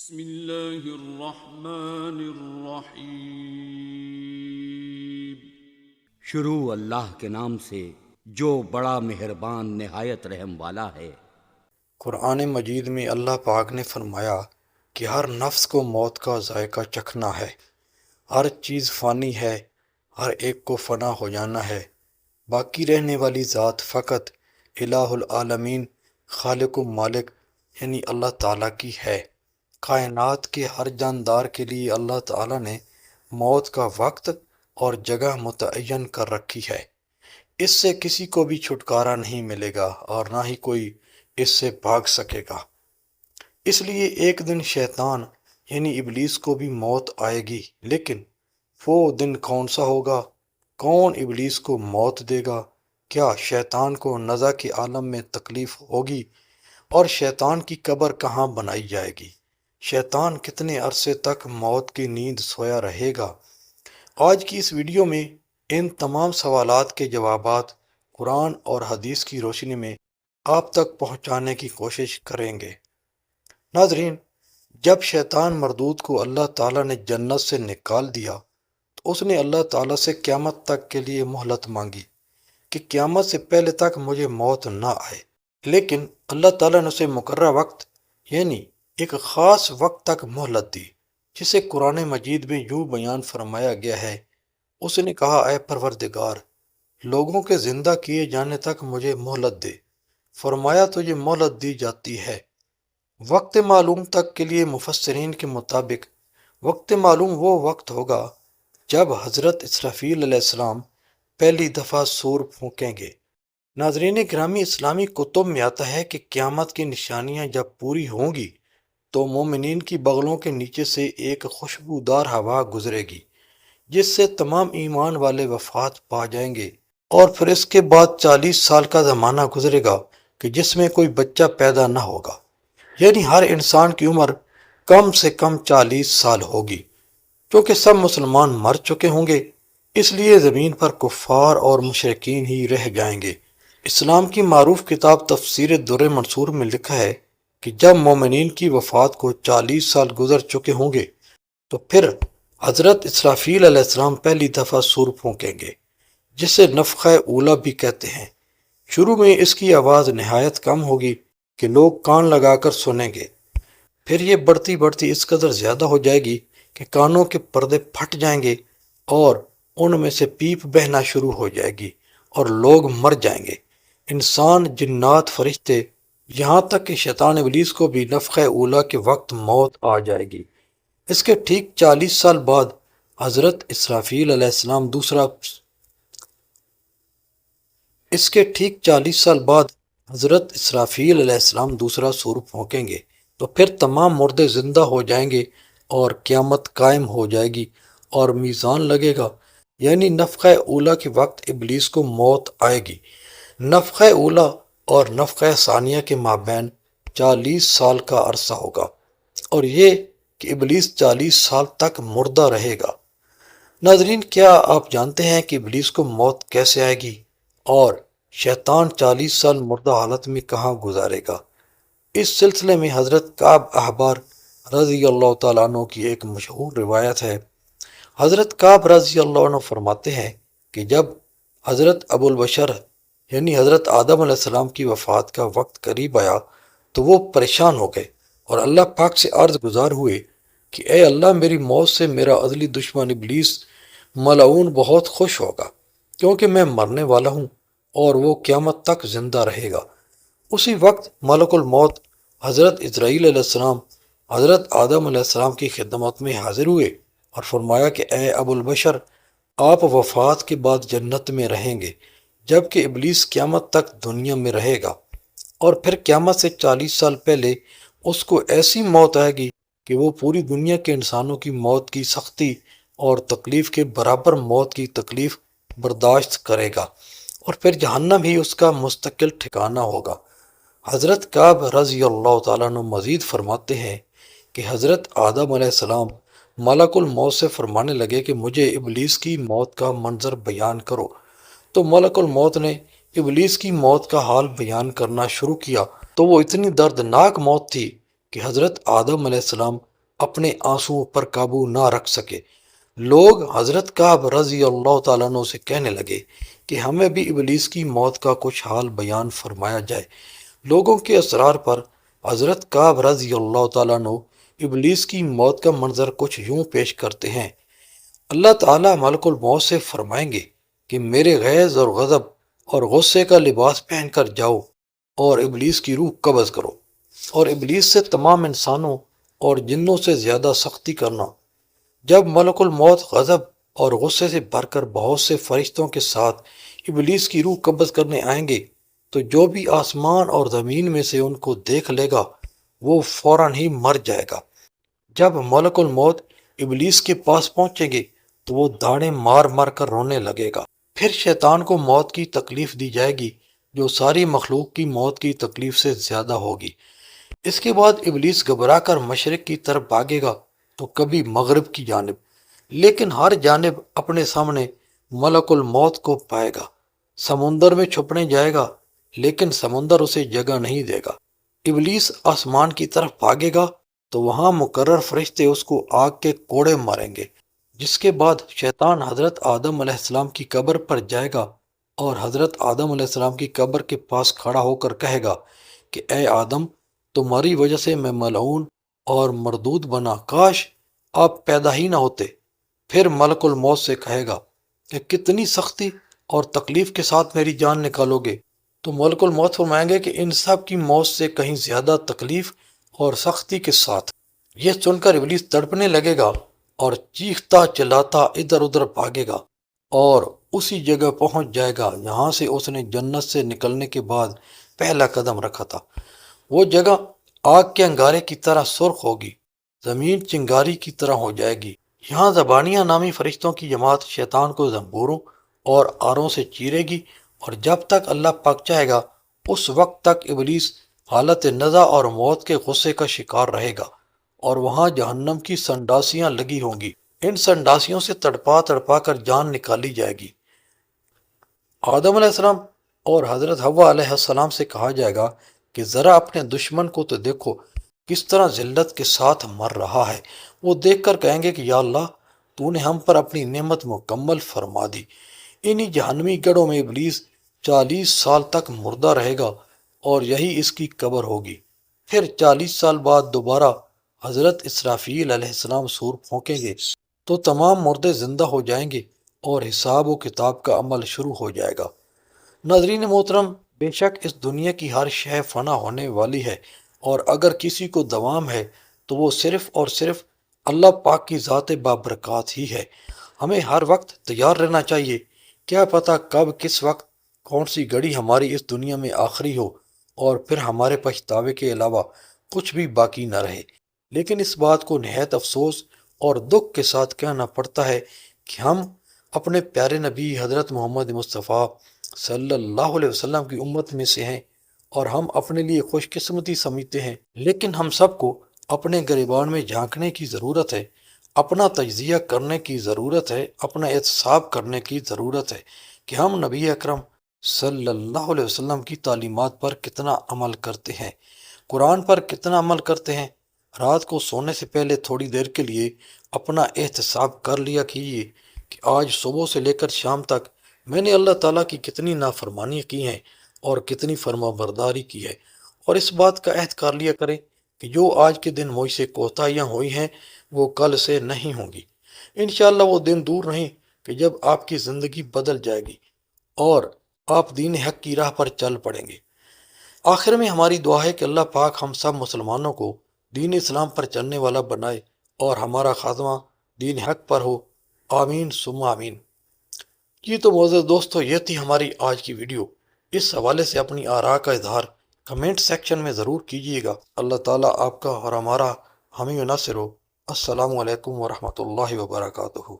بسم اللہ الرحمن الرحیم۔ شروع اللہ کے نام سے جو بڑا مہربان نہایت رحم والا ہے۔ قرآن مجید میں اللہ پاک نے فرمایا کہ ہر نفس کو موت کا ذائقہ چکھنا ہے، ہر چیز فانی ہے، ہر ایک کو فنا ہو جانا ہے، باقی رہنے والی ذات فقط الہ العالمین خالق و مالک یعنی اللہ تعالیٰ کی ہے۔ کائنات کے ہر جاندار کے لیے اللہ تعالیٰ نے موت کا وقت اور جگہ متعین کر رکھی ہے۔ اس سے کسی کو بھی چھٹکارا نہیں ملے گا اور نہ ہی کوئی اس سے بھاگ سکے گا۔ اس لیے ایک دن شیطان یعنی ابلیس کو بھی موت آئے گی، لیکن وہ دن کون سا ہوگا؟ کون ابلیس کو موت دے گا؟ کیا شیطان کو نزع کے عالم میں تکلیف ہوگی؟ اور شیطان کی قبر کہاں بنائی جائے گی؟ شیطان کتنے عرصے تک موت کی نیند سویا رہے گا؟ آج کی اس ویڈیو میں ان تمام سوالات کے جوابات قرآن اور حدیث کی روشنی میں آپ تک پہنچانے کی کوشش کریں گے۔ ناظرین، جب شیطان مردود کو اللہ تعالیٰ نے جنت سے نکال دیا تو اس نے اللہ تعالیٰ سے قیامت تک کے لیے مہلت مانگی کہ قیامت سے پہلے تک مجھے موت نہ آئے، لیکن اللہ تعالیٰ نے اسے مقررہ وقت یعنی ایک خاص وقت تک مہلت دی، جسے قرآن مجید میں یوں بیان فرمایا گیا ہے۔ اس نے کہا، اے پروردگار، لوگوں کے زندہ کیے جانے تک مجھے مہلت دے۔ فرمایا تجھے مہلت دی جاتی ہے وقت معلوم تک کے لیے۔ مفسرین کے مطابق وقت معلوم وہ وقت ہوگا جب حضرت اسرافیل علیہ السلام پہلی دفعہ سور پھونکیں گے۔ ناظرین گرامی، اسلامی کتب میں آتا ہے کہ قیامت کی نشانیاں جب پوری ہوں گی تو مومنین کی بغلوں کے نیچے سے ایک خوشبودار ہوا گزرے گی، جس سے تمام ایمان والے وفات پا جائیں گے، اور پھر اس کے بعد 40 سال کا زمانہ گزرے گا کہ جس میں کوئی بچہ پیدا نہ ہوگا، یعنی ہر انسان کی عمر کم سے کم 40 سال ہوگی۔ کیونکہ سب مسلمان مر چکے ہوں گے، اس لیے زمین پر کفار اور مشرکین ہی رہ جائیں گے۔ اسلام کی معروف کتاب تفسیر در منصور میں لکھا ہے کہ جب مومنین کی وفات کو 40 سال گزر چکے ہوں گے تو پھر حضرت اسرافیل علیہ السلام پہلی دفعہ سور پھونکیں گے، جسے نفخہ اولا بھی کہتے ہیں۔ شروع میں اس کی آواز نہایت کم ہوگی کہ لوگ کان لگا کر سنیں گے، پھر یہ بڑھتی بڑھتی اس قدر زیادہ ہو جائے گی کہ کانوں کے پردے پھٹ جائیں گے اور ان میں سے پیپ بہنا شروع ہو جائے گی اور لوگ مر جائیں گے، انسان، جنات، فرشتے، یہاں تک کہ شیطان ابلیس کو بھی نفخہ اولا کے وقت موت آ جائے گی۔ اس کے ٹھیک 40 سال بعد حضرت اسرافیل علیہ السلام دوسرا سور پھونکیں گے تو پھر تمام مردے زندہ ہو جائیں گے اور قیامت قائم ہو جائے گی اور میزان لگے گا، یعنی نفخہ اولا کے وقت ابلیس کو موت آئے گی۔ نفخہ اولا اور نفخہ ثانیہ کے مابین 40 سال کا عرصہ ہوگا، اور یہ کہ ابلیس 40 سال تک مردہ رہے گا۔ ناظرین، کیا آپ جانتے ہیں کہ ابلیس کو موت کیسے آئے گی اور شیطان 40 سال مردہ حالت میں کہاں گزارے گا؟ اس سلسلے میں حضرت کعب احبار رضی اللہ تعالیٰ عنہ کی ایک مشہور روایت ہے۔ حضرت کعب رضی اللہ عنہ فرماتے ہیں کہ جب حضرت ابو البشر یعنی حضرت آدم علیہ السلام کی وفات کا وقت قریب آیا تو وہ پریشان ہو گئے اور اللہ پاک سے عرض گزار ہوئے کہ اے اللہ، میری موت سے میرا ازلی دشمن ابلیس ملعون بہت خوش ہوگا، کیونکہ میں مرنے والا ہوں اور وہ قیامت تک زندہ رہے گا۔ اسی وقت ملک الموت حضرت اسرائیل علیہ السلام حضرت آدم علیہ السلام کی خدمت میں حاضر ہوئے اور فرمایا کہ اے ابو البشر، آپ وفات کے بعد جنت میں رہیں گے، جبکہ ابلیس قیامت تک دنیا میں رہے گا، اور پھر قیامت سے 40 سال پہلے اس کو ایسی موت آئے گی کہ وہ پوری دنیا کے انسانوں کی موت کی سختی اور تکلیف کے برابر موت کی تکلیف برداشت کرے گا، اور پھر جہنم ہی اس کا مستقل ٹھکانہ ہوگا۔ حضرت کعب رضی اللہ تعالیٰ عنہ مزید فرماتے ہیں کہ حضرت آدم علیہ السلام ملک الموت سے فرمانے لگے کہ مجھے ابلیس کی موت کا منظر بیان کرو، تو ملک الموت نے ابلیس کی موت کا حال بیان کرنا شروع کیا تو وہ اتنی دردناک موت تھی کہ حضرت آدم علیہ السلام اپنے آنسوؤں پر قابو نہ رکھ سکے۔ لوگ حضرت کعب رضی اللہ تعالیٰ عنہ سے کہنے لگے کہ ہمیں بھی ابلیس کی موت کا کچھ حال بیان فرمایا جائے۔ لوگوں کے اصرار پر حضرت کعب رضی اللہ تعالیٰ عنہ ابلیس کی موت کا منظر کچھ یوں پیش کرتے ہیں۔ اللہ تعالیٰ ملک الموت سے فرمائیں گے کہ میرے غیظ اور غضب اور غصے کا لباس پہن کر جاؤ اور ابلیس کی روح قبض کرو، اور ابلیس سے تمام انسانوں اور جنوں سے زیادہ سختی کرنا۔ جب ملک الموت غضب اور غصے سے بھر کر بہت سے فرشتوں کے ساتھ ابلیس کی روح قبض کرنے آئیں گے تو جو بھی آسمان اور زمین میں سے ان کو دیکھ لے گا وہ فوراً ہی مر جائے گا۔ جب ملک الموت ابلیس کے پاس پہنچیں گے تو وہ داڑیں مار مار کر رونے لگے گا۔ پھر شیطان کو موت کی تکلیف دی جائے گی جو ساری مخلوق کی موت کی تکلیف سے زیادہ ہوگی۔ اس کے بعد ابلیس گھبرا کر مشرق کی طرف بھاگے گا تو کبھی مغرب کی جانب، لیکن ہر جانب اپنے سامنے ملک الموت کو پائے گا۔ سمندر میں چھپنے جائے گا لیکن سمندر اسے جگہ نہیں دے گا۔ ابلیس آسمان کی طرف بھاگے گا تو وہاں مقرر فرشتے اس کو آگ کے کوڑے ماریں گے۔ جس کے بعد شیطان حضرت آدم علیہ السلام کی قبر پر جائے گا اور حضرت آدم علیہ السلام کی قبر کے پاس کھڑا ہو کر کہے گا کہ اے آدم، تمہاری وجہ سے میں ملعون اور مردود بنا، کاش آپ پیدا ہی نہ ہوتے۔ پھر ملک الموت سے کہے گا کہ کتنی سختی اور تکلیف کے ساتھ میری جان نکالو گے؟ تو ملک الموت فرمائیں گے کہ ان سب کی موت سے کہیں زیادہ تکلیف اور سختی کے ساتھ۔ یہ سن کر ابلیس تڑپنے لگے گا اور چیختا چلاتا ادھر ادھر بھاگے گا اور اسی جگہ پہنچ جائے گا یہاں سے اس نے جنت سے نکلنے کے بعد پہلا قدم رکھا تھا۔ وہ جگہ آگ کے انگارے کی طرح سرخ ہوگی، زمین چنگاری کی طرح ہو جائے گی۔ یہاں زبانیہ نامی فرشتوں کی جماعت شیطان کو زنبوروں اور آروں سے چیرے گی، اور جب تک اللہ پاک چاہے گا اس وقت تک ابلیس حالت نزع اور موت کے غصے کا شکار رہے گا، اور وہاں جہنم کی سنڈاسیاں لگی ہوں گی۔ ان سنڈاسیوں سے تڑپا تڑپا کر جان نکالی جائے گی۔ آدم علیہ السلام اور حضرت حوا علیہ السلام سے کہا جائے گا کہ ذرا اپنے دشمن کو تو دیکھو کس طرح ذلت کے ساتھ مر رہا ہے۔ وہ دیکھ کر کہیں گے کہ یا اللہ، تو نے ہم پر اپنی نعمت مکمل فرما دی۔ انہی جہنمی گڑھوں میں ابلیس 40 سال تک مردہ رہے گا اور یہی اس کی قبر ہوگی۔ پھر 40 سال بعد دوبارہ حضرت اسرافیل علیہ السلام سور پھونکیں گے تو تمام مردے زندہ ہو جائیں گے اور حساب و کتاب کا عمل شروع ہو جائے گا۔ ناظرین محترم، بے شک اس دنیا کی ہر شے فنا ہونے والی ہے، اور اگر کسی کو دوام ہے تو وہ صرف اور صرف اللہ پاک کی ذات بابرکات ہی ہے۔ ہمیں ہر وقت تیار رہنا چاہیے، کیا پتہ کب کس وقت کون سی گھڑی ہماری اس دنیا میں آخری ہو اور پھر ہمارے پچھتاوے کے علاوہ کچھ بھی باقی نہ رہے۔ لیکن اس بات کو نہایت افسوس اور دکھ کے ساتھ کہنا پڑتا ہے کہ ہم اپنے پیارے نبی حضرت محمد مصطفیٰ صلی اللہ علیہ وسلم کی امت میں سے ہیں اور ہم اپنے لیے خوش قسمتی سمجھتے ہیں، لیکن ہم سب کو اپنے گریبان میں جھانکنے کی ضرورت ہے، اپنا تجزیہ کرنے کی ضرورت ہے، اپنا احتساب کرنے کی ضرورت ہے کہ ہم نبی اکرم صلی اللہ علیہ وسلم کی تعلیمات پر کتنا عمل کرتے ہیں، قرآن پر کتنا عمل کرتے ہیں۔ رات کو سونے سے پہلے تھوڑی دیر کے لیے اپنا احتساب کر لیا کیجیے کہ آج صبح سے لے کر شام تک میں نے اللہ تعالیٰ کی کتنی نافرمانی کی ہیں اور کتنی فرما برداری کی ہے، اور اس بات کا عہد کر لیا کریں کہ جو آج کے دن مجھ سے کوتاہیاں ہوئی ہیں وہ کل سے نہیں ہوں گی۔ انشاءاللہ وہ دن دور نہیں کہ جب آپ کی زندگی بدل جائے گی اور آپ دین حق کی راہ پر چل پڑیں گے۔ آخر میں ہماری دعا ہے کہ اللہ پاک ہم سب مسلمانوں کو دین اسلام پر چلنے والا بنائے اور ہمارا خاتمہ دین حق پر ہو، آمین ثم آمین۔ جی تو معزز دوستو، یہ تھی ہماری آج کی ویڈیو۔ اس حوالے سے اپنی آراء کا اظہار کمنٹ سیکشن میں ضرور کیجیے گا۔ اللہ تعالیٰ آپ کا اور ہمارا حامی و ناصر ہو۔ السلام علیکم ورحمۃ اللہ وبرکاتہ۔